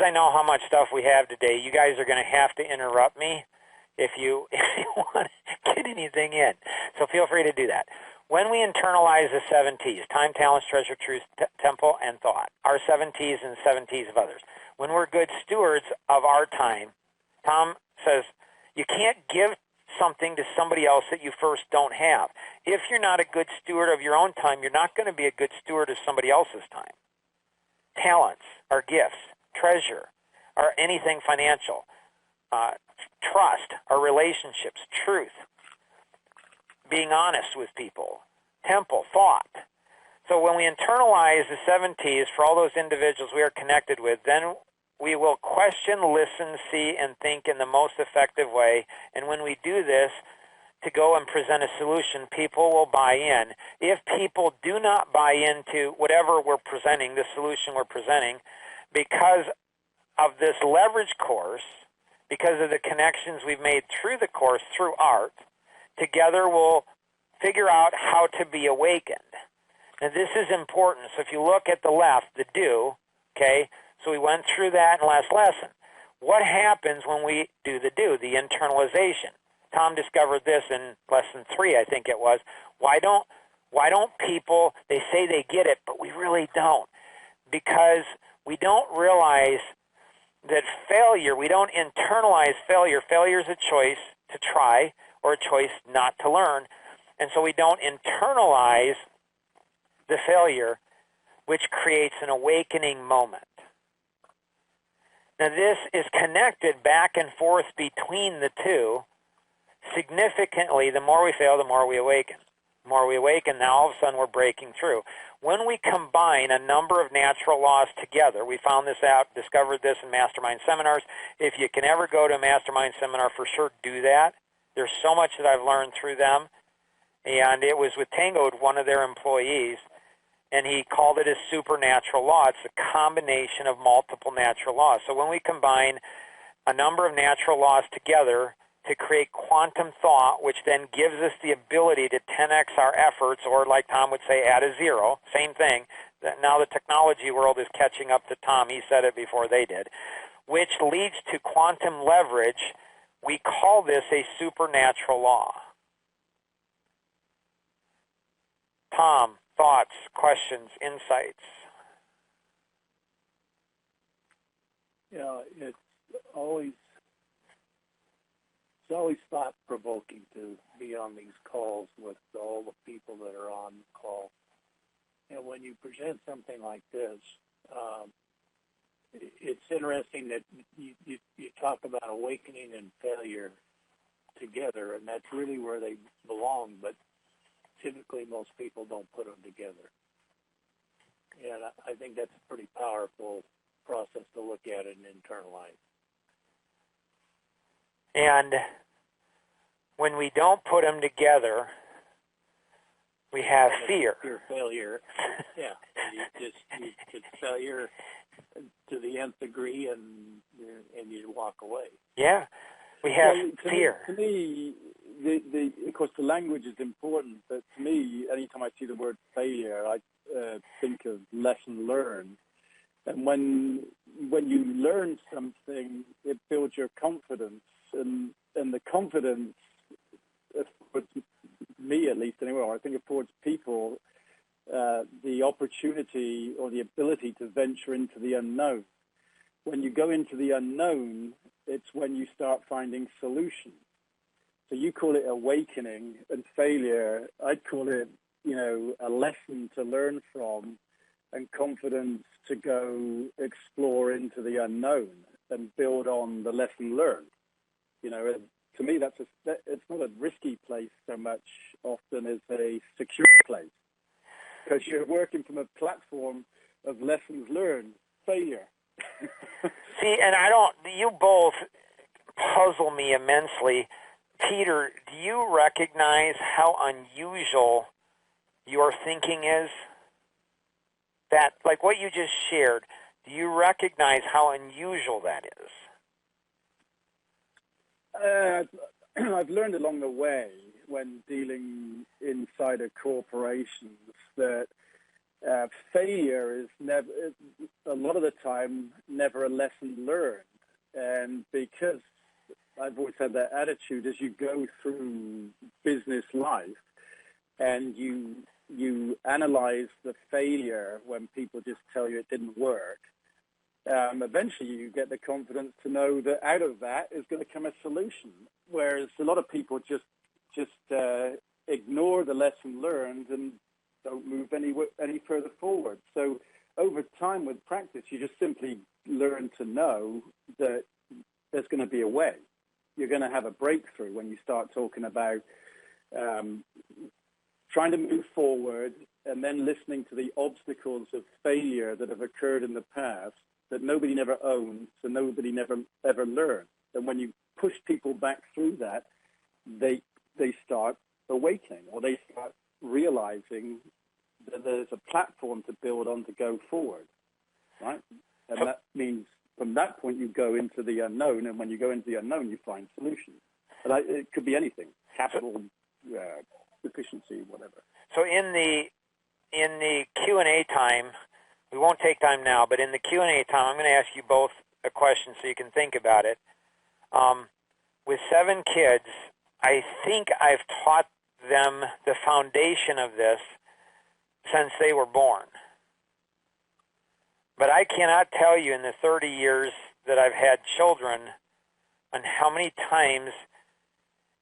I know how much stuff we have today, you guys are going to have to interrupt me if you want to get anything in. So feel free to do that. When we internalize the 7 T's, time, talents, treasure, truth, temple, and thought, our 7 T's and 7 T's of others. When we're good stewards of our time, Tom says, you can't give something to somebody else that you first don't have. If you're not a good steward of your own time, you're not going to be a good steward of somebody else's time. Talents are gifts. Treasure are anything financial. Trust are relationships. Truth, being honest with people. Temple, thought. So when we internalize the 7 T's for all those individuals we are connected with, then we will question, listen, see, and think in the most effective way. And when we do this, to go and present a solution, people will buy in. If people do not buy into whatever we're presenting, the solution we're presenting, because of this leverage course, because of the connections we've made through the course, through art, together we'll figure out how to be awakened. Now this is important. So if you look at the left, the do, okay, so we went through that in last lesson. What happens when we do the do, the internalization? Tom discovered this in lesson 3, I think it was. Why don't people, they say they get it, but we really don't. Because we don't realize that failure, we don't internalize failure. Failure is a choice to try or a choice not to learn. And so we don't internalize the failure, which creates an awakening moment. Now this is connected back and forth between the two. Significantly, the more we fail, the more we awaken. The more we awaken, now all of a sudden we're breaking through. When we combine a number of natural laws together, we found this out, discovered this in mastermind seminars. If you can ever go to a mastermind seminar, for sure do that. There's so much that I've learned through them. And it was with Tango, one of their employees, and he called it a supernatural law. It's a combination of multiple natural laws. So when we combine a number of natural laws together to create quantum thought, which then gives us the ability to 10x our efforts, or like Tom would say, add a zero, same thing. Now the technology world is catching up to Tom. He said it before they did, which leads to quantum leverage. We call this a supernatural law. Tom, thoughts, questions, insights? Yeah, it's always thought-provoking to be on these calls with all the people that are on the call. And when you present something like this, it's interesting that you talk about awakening and failure together, and that's really where they belong, but typically most people don't put them together. And I think that's a pretty powerful process to look at and internalize. And when we don't put them together, we have fear. Fear failure. Yeah. It's failure to the nth degree, and you walk away. Yeah. We have fear. To me, of course, the language is important, but to me, anytime I see the word failure, I think of lesson learned. And when you learn something, it builds your confidence, and the confidence, for me at least anyway, I think affords people the opportunity or the ability to venture into the unknown. When you go into the unknown, it's when you start finding solutions. So you call it awakening, and failure, I'd call it, a lesson to learn from, and confidence to go explore into the unknown and build on the lesson learned. To me, it's not a risky place so much often as a secure place, because you're working from a platform of lessons learned, failure. See, and you both puzzle me immensely. Peter, do you recognize how unusual your thinking is? That, like what you just shared, do you recognize how unusual that is? I've learned along the way when dealing inside of corporations that failure is never, a lot of the time never a lesson learned. And because I've always had that attitude, as you go through business life and you analyze the failure when people just tell you it didn't work, eventually you get the confidence to know that out of that is going to come a solution. Whereas a lot of people just ignore the lesson learned and don't move any further forward. So over time with practice, you just simply learn to know that there's going to be a way. You're going to have a breakthrough when you start talking about trying to move forward and then listening to the obstacles of failure that have occurred in the past that nobody never owned, so nobody never ever learned. And when you push people back through that, they start awakening, or they start realizing that there's a platform to build on to go forward, right? And that means from that point you go into the unknown, and when you go into the unknown, you find solutions. And it could be anything: capital, efficiency, whatever. So in the Q&A time, we won't take time now, but in the Q&A time, I'm going to ask you both a question so you can think about it. With 7 kids, I think I've taught them the foundation of this since they were born. But I cannot tell you in the 30 years that I've had children on how many times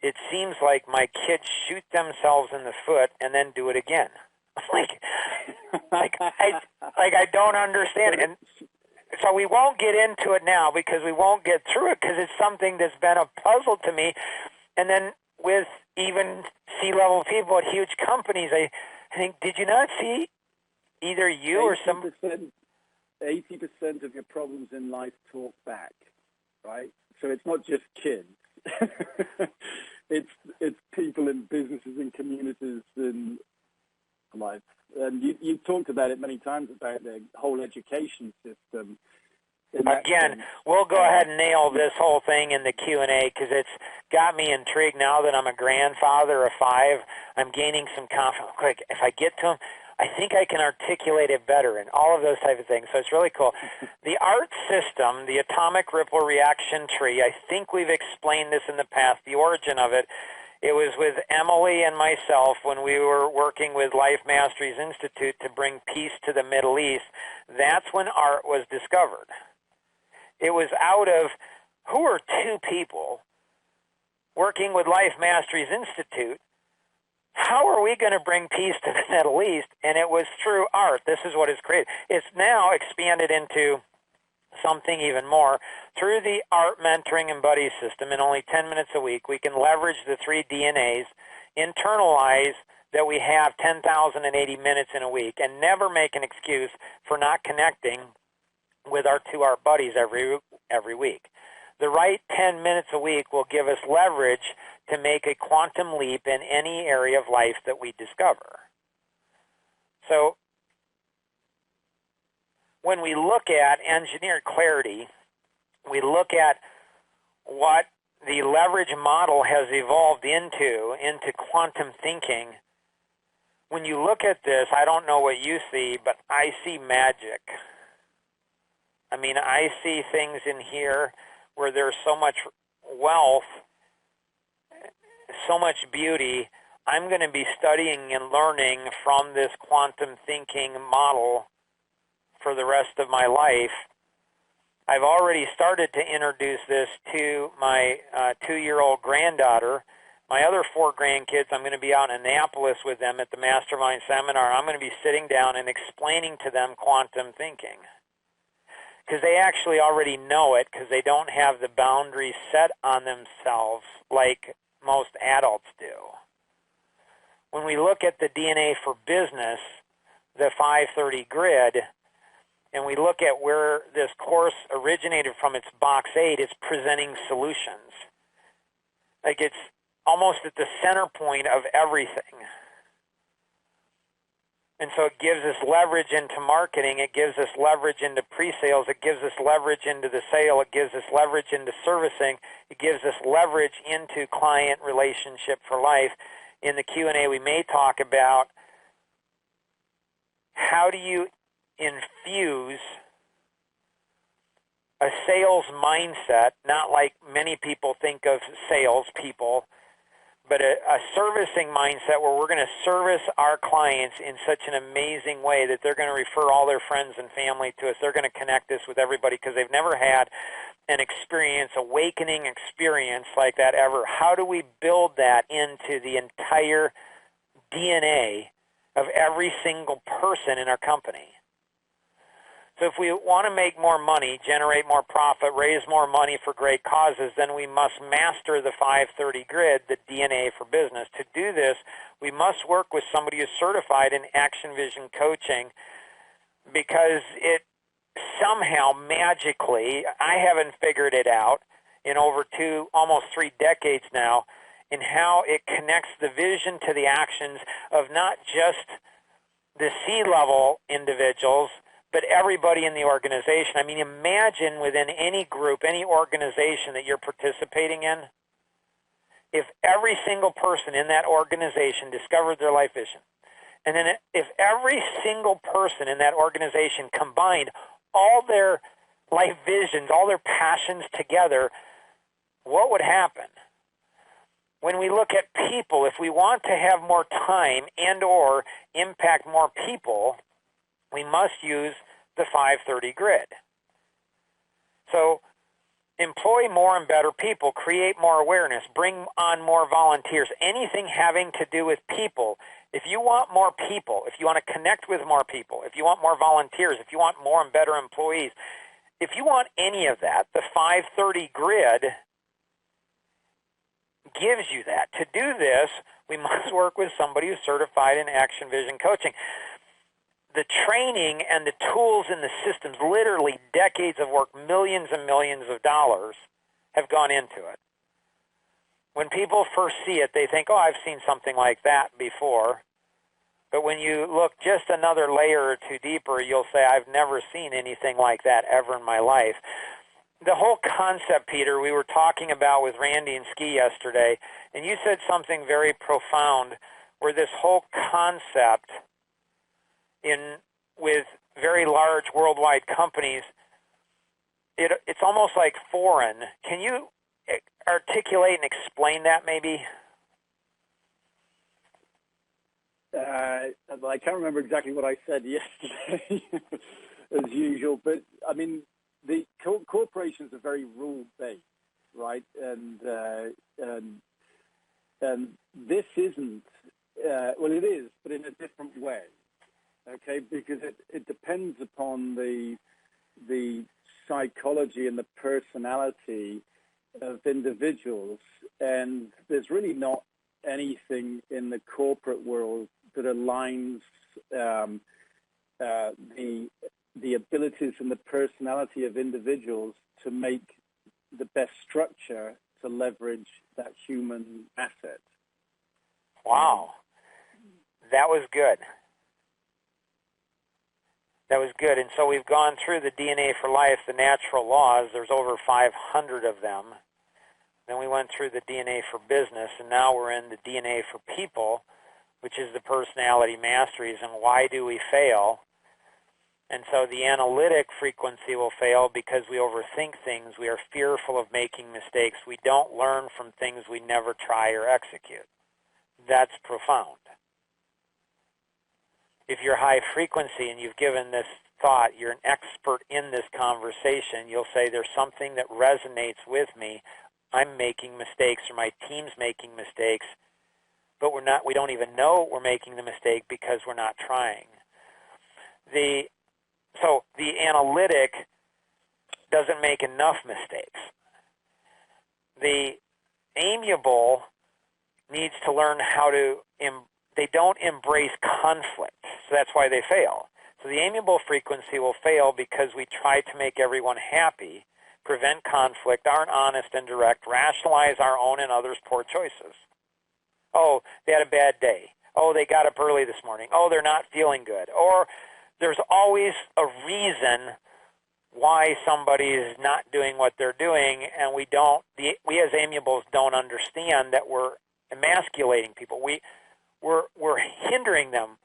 it seems like my kids shoot themselves in the foot and then do it again. I don't understand. And so we won't get into it now because we won't get through it because it's something that's been a puzzle to me. And then with even C-level people at huge companies, I think, did you not see either you or some... 80% of your problems in life talk back, right? So it's not just kids. It's people in businesses and communities in life. And you talked about it many times, about the whole education system. Again, we'll go ahead and nail this whole thing in the Q&A because it's got me intrigued now that I'm a grandfather of 5. I'm gaining some confidence. Quick, if I get to them, I think I can articulate it better and all of those type of things. So it's really cool. The ART system, the atomic ripple reaction tree, I think we've explained this in the past, the origin of it. It was with Emily and myself when we were working with Life Masteries Institute to bring peace to the Middle East. That's when ART was discovered. It was out of, who are 2 people working with Life Masteries Institute? How are we going to bring peace to the Middle East? And it was through ART. This is what is created. It's now expanded into something even more. Through the ART mentoring and buddy system, in only 10 minutes a week, we can leverage the 3 DNAs, internalize that we have 10,080 minutes in a week, and never make an excuse for not connecting with our 2 ART buddies every week. The right 10 minutes a week will give us leverage to make a quantum leap in any area of life that we discover. So when we look at engineered clarity, we look at what the leverage model has evolved into quantum thinking. When you look at this, I don't know what you see, but I see magic. I mean, I see things in here where there's so much wealth, so much beauty. I'm going to be studying and learning from this quantum thinking model for the rest of my life. I've already started to introduce this to my 2-year-old granddaughter. My other 4 grandkids, I'm going to be out in Annapolis with them at the Mastermind Seminar. I'm going to be sitting down and explaining to them quantum thinking, because they actually already know it because they don't have the boundaries set on themselves like most adults do. When we look at the DNA for business, the 530 grid, and we look at where this course originated from, its box 8, it's presenting solutions. Like it's almost at the center point of everything. And so it gives us leverage into marketing. It gives us leverage into pre-sales. It gives us leverage into the sale. It gives us leverage into servicing. It gives us leverage into client relationship for life. In the Q&A, we may talk about how do you infuse a sales mindset, not like many people think of sales people, but a servicing mindset where we're going to service our clients in such an amazing way that they're going to refer all their friends and family to us. They're going to connect us with everybody because they've never had an experience, awakening experience like that ever. How do we build that into the entire DNA of every single person in our company? So if we want to make more money, generate more profit, raise more money for great causes, then we must master the 530 grid, the DNA for business. To do this, we must work with somebody who's certified in Action Vision coaching, because it somehow magically, I haven't figured it out in over almost 3 decades now, in how it connects the vision to the actions of not just the C-level individuals, but everybody in the organization. I mean, imagine within any group, any organization that you're participating in, if every single person in that organization discovered their life vision, and then if every single person in that organization combined all their life visions, all their passions together, what would happen? When we look at people, if we want to have more time and or impact more people, we must use the 530 grid. So employ more and better people, create more awareness, bring on more volunteers, anything having to do with people. If you want more people, if you want to connect with more people, if you want more volunteers, if you want more and better employees, if you want any of that, the 530 grid gives you that. To do this, we must work with somebody who's certified in Action Vision coaching. The training and the tools and the systems, literally decades of work, millions and millions of dollars have gone into it. When people first see it, they think, oh, I've seen something like that before. But when you look just another layer or two deeper, you'll say, I've never seen anything like that ever in my life. The whole concept, Peter, we were talking about with Randy and Ski yesterday, and you said something very profound, where this whole concept with very large worldwide companies, it's almost like foreign. Can you articulate and explain that maybe? I can't remember exactly what I said yesterday, as usual, but I mean, the corporations are very rule-based, right? And this isn't, well, it is, but in a different way. Okay, because it depends upon the psychology and the personality of individuals, and there's really not anything in the corporate world that aligns the abilities and the personality of individuals to make the best structure to leverage that human asset. Wow, that was good. That was good. And so we've gone through the DNA for life, the natural laws. There's over 500 of them. Then we went through the DNA for business, and now we're in the DNA for people, which is the personality masteries, and why do we fail? And so the analytic frequency will fail because we overthink things. We are fearful of making mistakes. We don't learn from things we never try or execute. That's profound. If you're high frequency and you've given this thought, you're an expert in this conversation, you'll say there's something that resonates with me. I'm making mistakes, or my team's making mistakes, but we don't even know we're making the mistake because we're not trying. So the analytic doesn't make enough mistakes. The amiable needs to learn how to they don't embrace conflict, so that's why they fail. So the amiable frequency will fail because we try to make everyone happy, prevent conflict, aren't honest and direct, rationalize our own and others' poor choices. Oh, they had a bad day. Oh, they got up early this morning. Oh, they're not feeling good. Or there's always a reason why somebody is not doing what they're doing, and we as amiables don't understand that we're emasculating people. We're hindering them.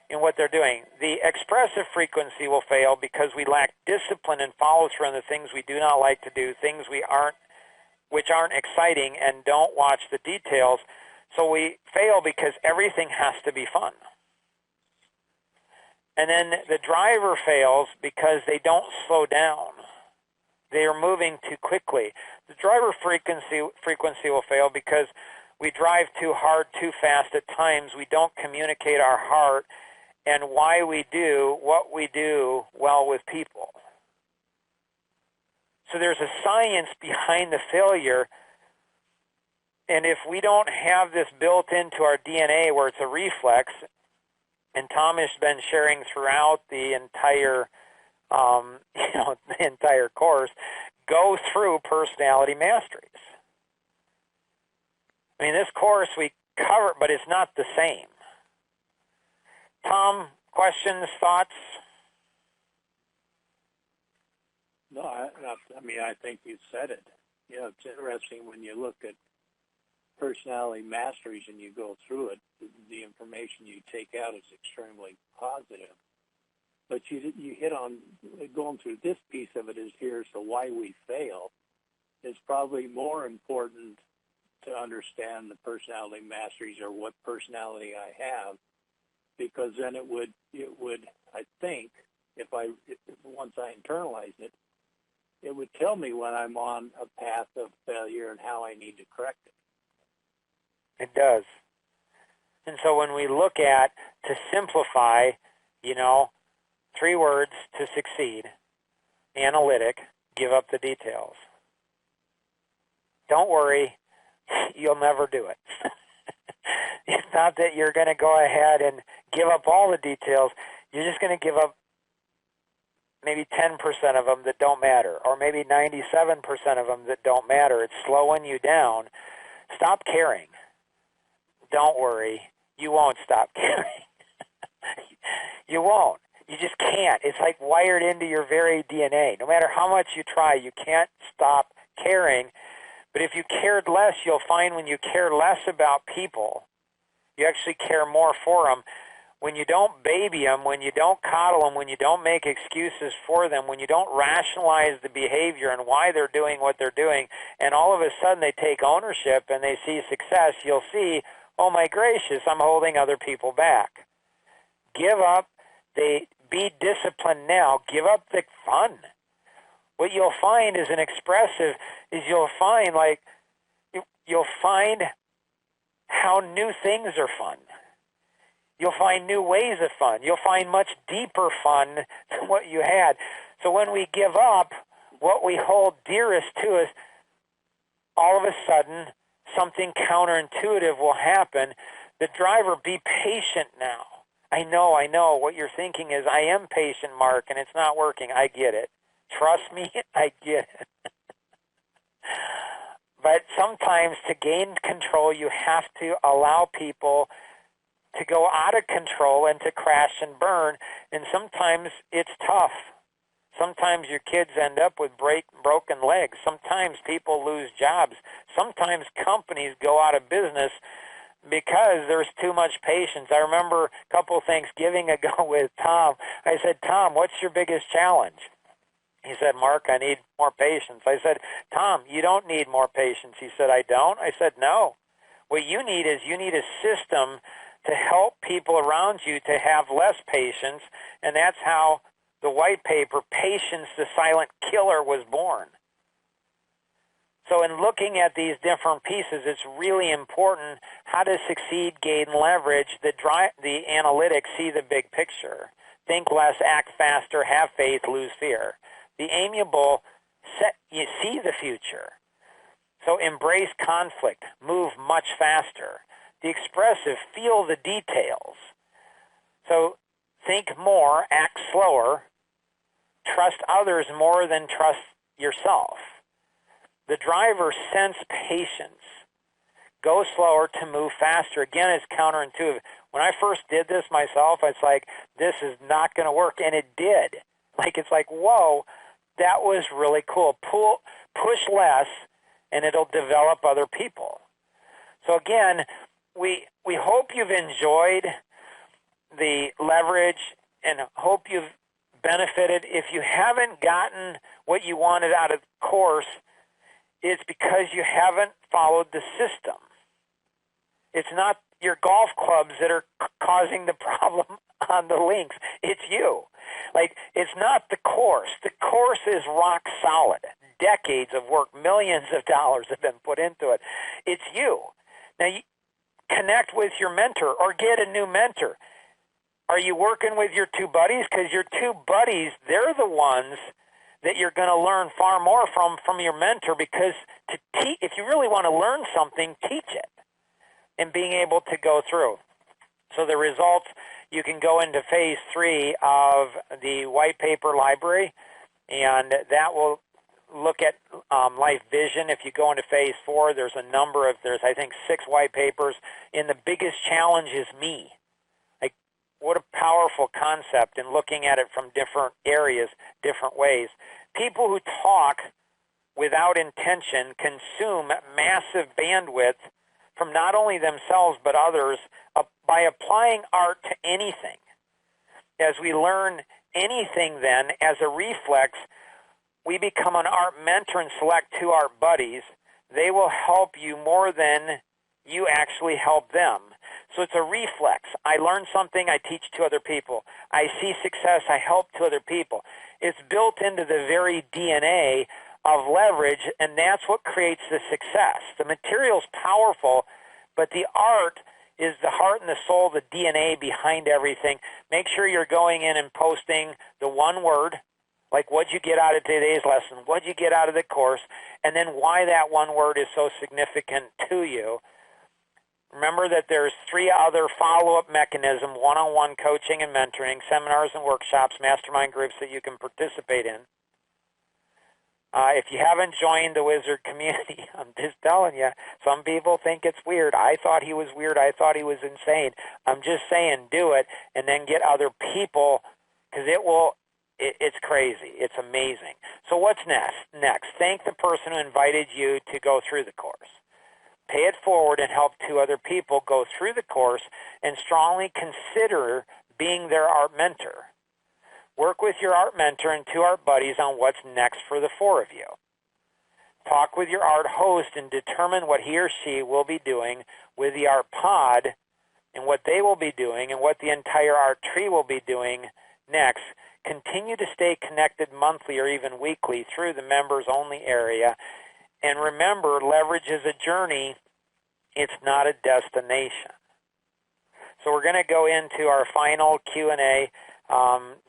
in what they're doing. The expressive frequency will fail because we lack discipline and follow through on the things we do not like to do, things which aren't exciting, and don't watch the details. So we fail because everything has to be fun. And then the driver fails because they don't slow down. They are moving too quickly. The driver frequency will fail because we drive too hard, too fast at times. We don't communicate our heart and why we do what we do well with people. So there's a science behind the failure. And if we don't have this built into our DNA where it's a reflex, and Tom has been sharing throughout the entire the entire course, go through personality masteries. I mean, this course we cover, but it's not the same. Tom, questions, thoughts? No, I think you said it. It's interesting when you look at personality masteries and you go through it, the information you take out is extremely positive. But you hit on going through this piece of it is here, so why we fail is probably more important to understand the personality masteries or what personality I have, because then it would I think if once I internalize it, it would tell me when I'm on a path of failure and how I need to correct it. It does. And so when we look at, to simplify, 3 words to succeed: analytic, give up the details. Don't worry, you'll never do it. It's not that you're going to go ahead and give up all the details. You're just going to give up maybe 10% of them that don't matter, or maybe 97% of them that don't matter. It's slowing you down. Stop caring. Don't worry, you won't stop caring. You won't. You just can't. It's like wired into your very DNA. No matter how much you try, you can't stop caring. But if you cared less, you'll find when you care less about people, you actually care more for them. When you don't baby them, when you don't coddle them, when you don't make excuses for them, when you don't rationalize the behavior and why they're doing what they're doing, and all of a sudden they take ownership and they see success, you'll see, oh my gracious, I'm holding other people back. Give up. Be disciplined now. Give up the fun. What you'll find is you'll find how new things are fun. You'll find new ways of fun. You'll find much deeper fun than what you had. So when we give up what we hold dearest to us, all of a sudden something counterintuitive will happen. The driver, be patient now. I know. What you're thinking is, I am patient, Mark, and it's not working. I get it. Trust me, I get it. But sometimes to gain control, you have to allow people to go out of control and to crash and burn. And sometimes it's tough. Sometimes your kids end up with broken legs. Sometimes people lose jobs. Sometimes companies go out of business because there's too much patience. I remember a couple Thanksgiving ago with Tom. I said, Tom, what's your biggest challenge? He said, Mark, I need more patience. I said, Tom, you don't need more patience. He said, I don't? I said, no. What you need is a system to help people around you to have less patience, and that's how the white paper, Patience, the Silent Killer, was born. So in looking at these different pieces, it's really important how to succeed, gain leverage, the analytics, see the big picture. Think less, act faster, have faith, lose fear. The amiable, you see the future. So embrace conflict, move much faster. The expressive, feel the details. So think more, act slower, trust others more than trust yourself. The driver, sense patience. Go slower to move faster. Again, it's counterintuitive. When I first did this myself, it's like, this is not going to work, and it did. It's like, whoa, that was really cool. Push less, and it'll develop other people. So again, we hope you've enjoyed the leverage and hope you've benefited. If you haven't gotten what you wanted out of the course, it's because you haven't followed the system. It's not your golf clubs that are causing the problem on the links. It's you. Like, it's not the course. The course is rock solid. Decades of work, millions of dollars have been put into it. It's you. Now, you connect with your mentor or get a new mentor. Are you working with your two buddies? Because your two buddies, they're the ones that you're going to learn far more from your mentor, because if you really want to learn something, teach it and being able to go through. So the results, you can go into phase 3 of the white paper library, and that will look at life vision. If you go into phase 4, there's I think 6 white papers, and the biggest challenge is me. Like, what a powerful concept, and looking at it from different areas, different ways. People who talk without intention consume massive bandwidth from not only themselves but others by applying art to anything. As we learn anything then, as a reflex, we become an art mentor and select 2 art buddies. They will help you more than you actually help them. So it's a reflex. I learn something, I teach 2 other people. I see success, I help 2 other people. It's built into the very DNA of leverage, and that's what creates the success. The material's powerful, but the art is the heart and the soul, the DNA behind everything. Make sure you're going in and posting the one word, like what'd you get out of today's lesson, what'd you get out of the course, and then why that one word is so significant to you. Remember that there's 3 other follow-up mechanisms: one-on-one coaching and mentoring, seminars and workshops, mastermind groups that you can participate in. If you haven't joined the Wizard community, I'm just telling you, some people think it's weird. I thought he was weird. I thought he was insane. I'm just saying, do it, and then get other people, because it's crazy. It's amazing. So what's next? Thank the person who invited you to go through the course. Pay it forward and help 2 other people go through the course, and strongly consider being their art mentor. Work with your art mentor and 2 art buddies on what's next for the 4 of you. Talk with your art host and determine what he or she will be doing with the art pod, and what they will be doing, and what the entire art tree will be doing next. Continue to stay connected monthly or even weekly through the members-only area. And remember, leverage is a journey. It's not a destination. So we're going to go into our final Q&A.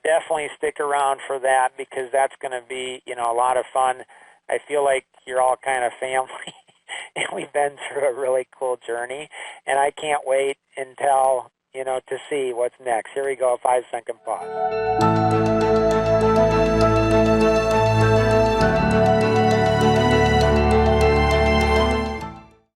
Definitely stick around for that, because that's going to be, a lot of fun. I feel like you're all kind of family, and we've been through a really cool journey, and I can't wait until, to see what's next. Here we go, a 5-second pause.